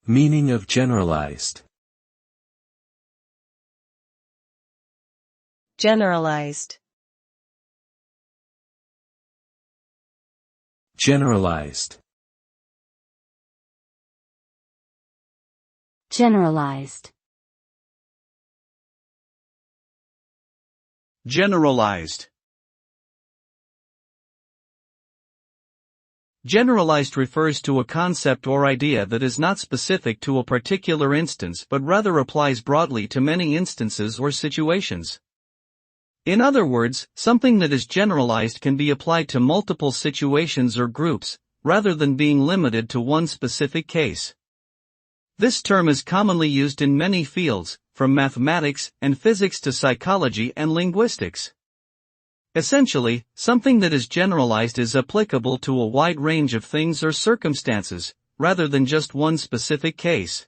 Meaning of generalized. Generalized. Generalized. Generalized. Generalized. Generalized refers to a concept or idea that is not specific to a particular instance but rather applies broadly to many instances or situations. In other words, something that is generalized can be applied to multiple situations or groups, rather than being limited to one specific case. This term is commonly used in many fields, from mathematics and physics to psychology and linguistics. Essentially, something that is generalized is applicable to a wide range of things or circumstances, rather than just one specific case.